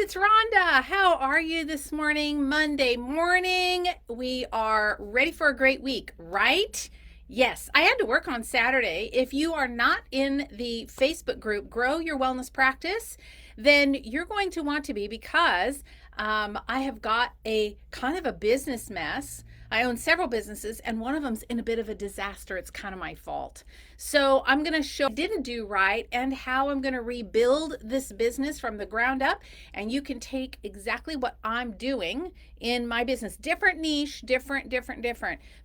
it's Rhonda. How are you this morning? Monday morning. We are ready for a great week, right? Yes, I had to work on Saturday. If you are not in the Facebook group, Grow Your Wellness Practice, then you're going to want to be because I have got a kind of a business mess. I own several businesses, and one of them's in a bit of a disaster. It's kind of my fault. So I'm going to show what I didn't do right and how I'm going to rebuild this business from the ground up. And you can take exactly what I'm doing in my business. Different niche, different.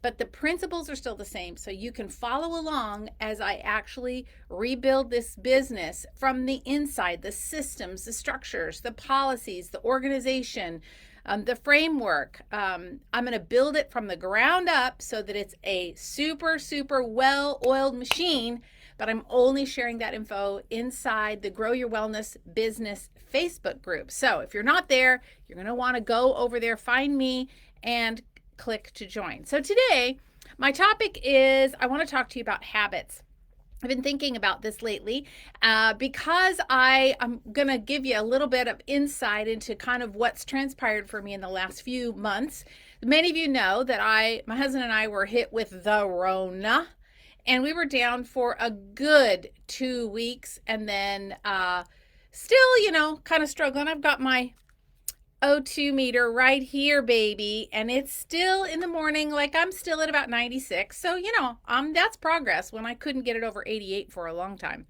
But the principles are still the same. So you can follow along as I actually rebuild this business from the inside, the systems, the structures, the policies, the organization, the framework. I'm going to build it from the ground up so that it's a super well-oiled machine, but I'm only sharing that info inside the Grow Your Wellness Business Facebook group. So if you're not there, you're going to want to go over there, find me, and click to join. So today, my topic is I want to talk to you about habits. I've been thinking about this lately because I'm going to give you a little bit of insight into kind of what's transpired for me in the last few months. Many of you know that my husband and I were hit with the Rona, and we were down for a good 2 weeks, and then still, kind of struggling. I've got my O2 meter right here, baby, and it's still in the morning, like I'm still at about 96. So, that's progress when I couldn't get it over 88 for a long time.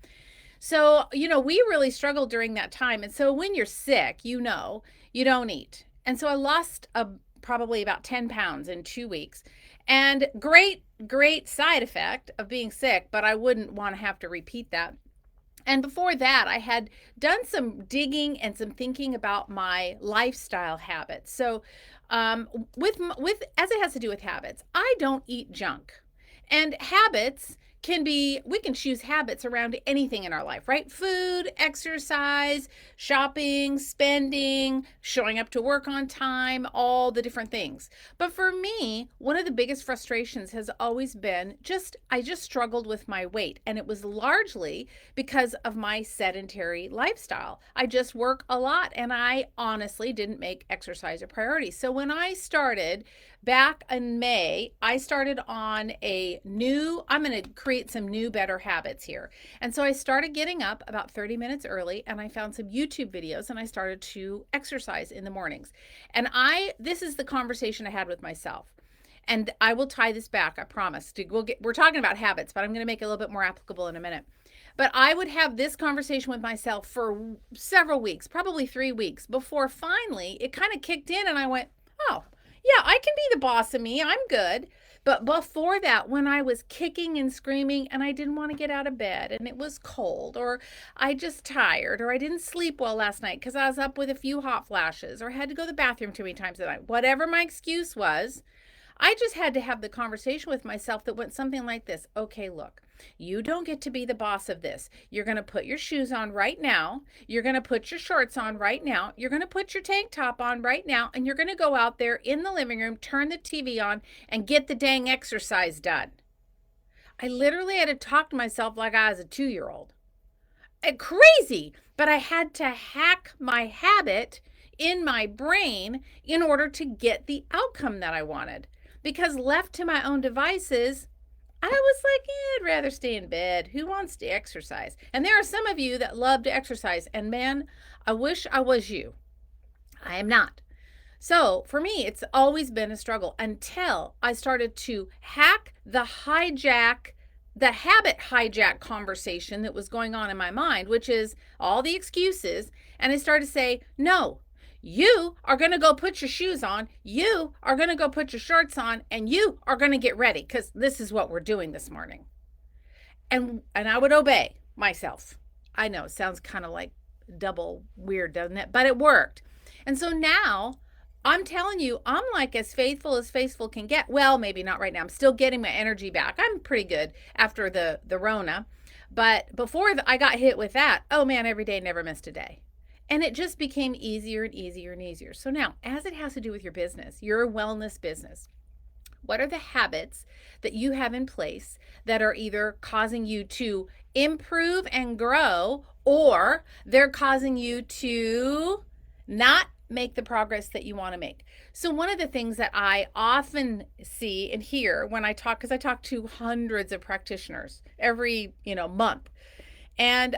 So, we really struggled during that time. And so when you're sick, you don't eat. And so I lost probably about 10 pounds in 2 weeks. And great side effect of being sick, but I wouldn't want to have to repeat that. And before that, I had done some digging and some thinking about my lifestyle habits. So, with as it has to do with habits, I don't eat junk, and habits we can choose habits around anything in our life, right? Food, exercise, shopping, spending, showing up to work on time, all the different things. But for me, one of the biggest frustrations has always been I just struggled with my weight, and it was largely because of my sedentary lifestyle. I just work a lot, and I honestly didn't make exercise a priority. So when I started back in May, I started on I'm going to create some new, better habits here. And so I started getting up about 30 minutes early, and I found some YouTube videos, and I started to exercise in the mornings. And this is the conversation I had with myself. And I will tie this back, I promise. We're talking about habits, but I'm going to make it a little bit more applicable in a minute. But I would have this conversation with myself for several weeks, probably 3 weeks, before finally it kind of kicked in, and I went, oh, yeah, I can be the boss of me. I'm good. But before that, when I was kicking and screaming and I didn't want to get out of bed and it was cold, or I just tired, or I didn't sleep well last night because I was up with a few hot flashes, or had to go to the bathroom too many times a night, whatever my excuse was, I just had to have the conversation with myself that went something like this. Okay, look, you don't get to be the boss of this. You're going to put your shoes on right now. You're going to put your shorts on right now. You're going to put your tank top on right now. And you're going to go out there in the living room, turn the TV on, and get the dang exercise done. I literally had to talk to myself like I was a 2-year-old. Crazy, but I had to hack my habit in my brain in order to get the outcome that I wanted. Because left to my own devices, I was like, I'd rather stay in bed. Who wants to exercise? And there are some of you that love to exercise. And man, I wish I was you. I am not. So for me, it's always been a struggle until I started to hack the habit hijack conversation that was going on in my mind, which is all the excuses. And I started to say, no, you are going to go put your shoes on. You are going to go put your shorts on, and you are going to get ready because this is what we're doing this morning. And I would obey myself. I know it sounds kind of like double weird, doesn't it? But it worked. And so now I'm telling you, I'm like as faithful can get. Well, maybe not right now. I'm still getting my energy back. I'm pretty good after the Rona. But before I got hit with that, oh man, every day never missed a day. And it just became easier and easier and easier. So now, as it has to do with your business, your wellness business, what are the habits that you have in place that are either causing you to improve and grow, or they're causing you to not make the progress that you want to make. So one of the things that I often see and hear when I talk, because I talk to hundreds of practitioners every, month, and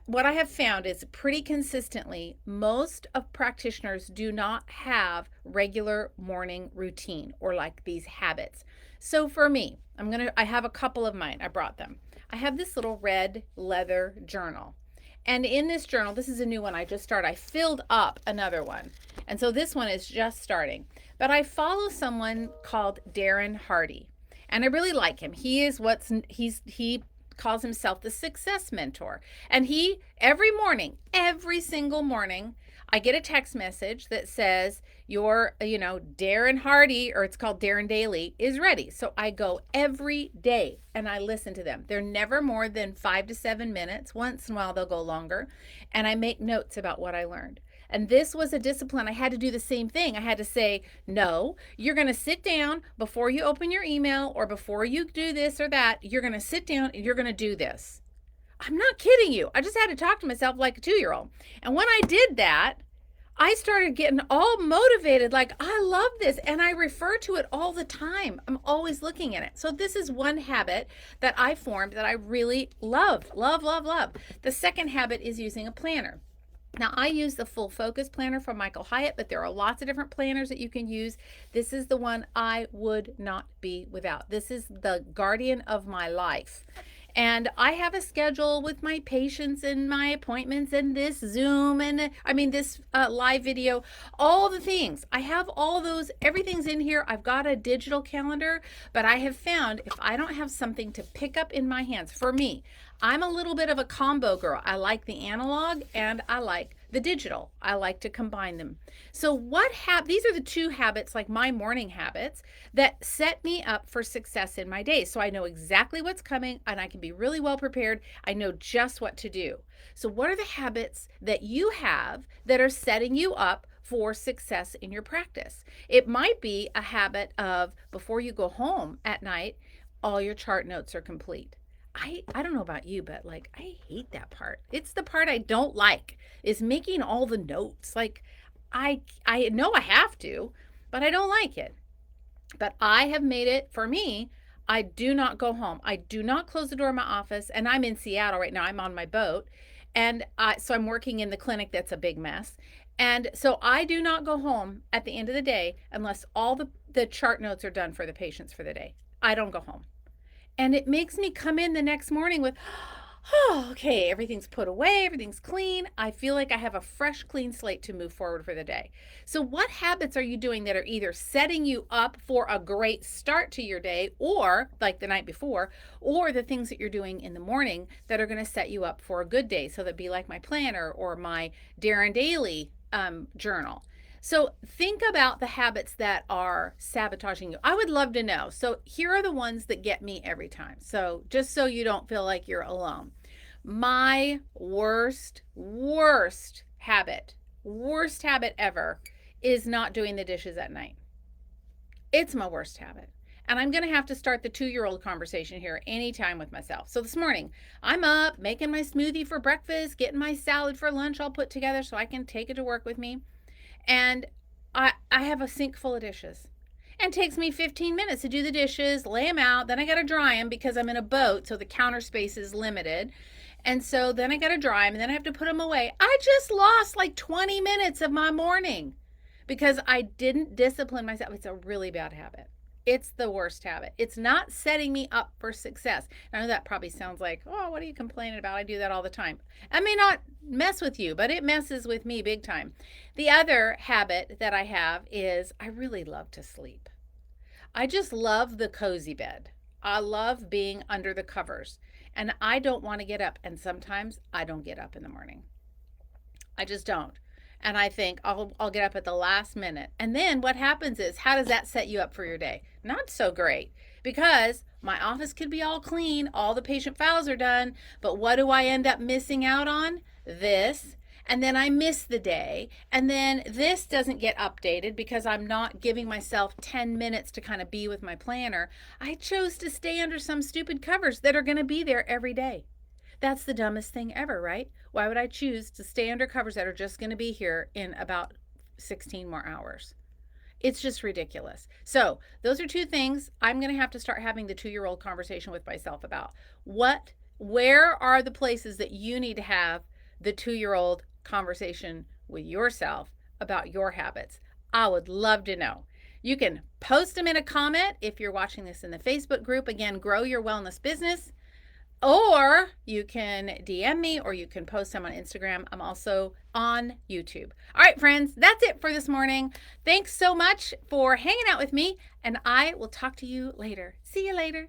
what I have found is pretty consistently most of practitioners do not have regular morning routine or like these habits. So for me, I have a couple of mine. I brought them. I have this little red leather journal. And in this journal, this is a new one I just started. I filled up another one. And so this one is just starting. But I follow someone called Darren Hardy. And I really like him. He calls himself the success mentor. And every single morning, I get a text message that says Darren Hardy, or it's called Darren Daily, is ready. So I go every day and I listen to them. They're never more than 5 to 7 minutes. Once in a while they'll go longer. And I make notes about what I learned. And this was a discipline. I had to do the same thing. I had to say, no, you're going to sit down before you open your email or before you do this or that. You're going to sit down and you're going to do this. I'm not kidding you. I just had to talk to myself like a 2-year-old. And when I did that, I started getting all motivated, like, I love this. And I refer to it all the time. I'm always looking at it. So this is one habit that I formed that I really love, love, love, love. The second habit is using a planner. Now, I use the Full Focus Planner from Michael Hyatt, but there are lots of different planners that you can use. This is the one I would not be without. This is the guardian of my life. And I have a schedule with my patients and my appointments and this Zoom and this live video, all the things. I have all those, everything's in here. I've got a digital calendar, but I have found if I don't have something to pick up in my hands, for me, I'm a little bit of a combo girl. I like the analog and I like the digital. I like to combine them. So these are the two habits, like my morning habits, that set me up for success in my day. So I know exactly what's coming and I can be really well prepared. I know just what to do. So what are the habits that you have that are setting you up for success in your practice? It might be a habit of before you go home at night, all your chart notes are complete. I don't know about you, but like I hate that part. It's the part I don't like, is making all the notes. Like I know I have to, but I don't like it. But I have made it for me. I do not go home. I do not close the door of my office. And I'm in Seattle right now. I'm on my boat. And so I'm working in the clinic that's a big mess. And so I do not go home at the end of the day unless all the chart notes are done for the patients for the day. I don't go home. And it makes me come in the next morning with, oh, okay, everything's put away, everything's clean. I feel like I have a fresh, clean slate to move forward for the day. So what habits are you doing that are either setting you up for a great start to your day, or like the night before, or the things that you're doing in the morning that are going to set you up for a good day? So that'd be like my planner or my Darren Daily journal. So think about the habits that are sabotaging you. I would love to know. So here are the ones that get me every time. So just so you don't feel like you're alone. My worst habit ever is not doing the dishes at night. It's my worst habit. And I'm going to have to start the 2-year-old conversation here anytime with myself. So this morning, I'm up making my smoothie for breakfast, getting my salad for lunch all put together so I can take it to work with me. And I have a sink full of dishes. And it takes me 15 minutes to do the dishes, lay them out. Then I got to dry them because I'm in a boat, so the counter space is limited. And so then I got to dry them, and then I have to put them away. I just lost like 20 minutes of my morning because I didn't discipline myself. It's a really bad habit. It's the worst habit. It's not setting me up for success. I know that probably sounds like, oh, what are you complaining about? I do that all the time. I may not mess with you, but it messes with me big time. The other habit that I have is I really love to sleep. I just love the cozy bed. I love being under the covers, and I don't want to get up. And sometimes I don't get up in the morning. I just don't. And I think I'll get up at the last minute. And then what happens is, how does that set you up for your day? Not so great, because my office could be all clean, all the patient files are done, but what do I end up missing out on? This. And then I miss the day. And then this doesn't get updated because I'm not giving myself 10 minutes to kind of be with my planner. I chose to stay under some stupid covers that are going to be there every day. That's the dumbest thing ever, right? Why would I choose to stay under covers that are just going to be here in about 16 more hours? It's just ridiculous. So, those are two things I'm going to have to start having the 2-year-old conversation with myself about. Where are the places that you need to have the 2-year-old conversation with yourself about your habits? I would love to know. You can post them in a comment if you're watching this in the Facebook group. Again, Grow Your Wellness Business. Or you can DM me or you can post them on Instagram. I'm also on YouTube. All right, friends, that's it for this morning. Thanks so much for hanging out with me, and I will talk to you later. See you later.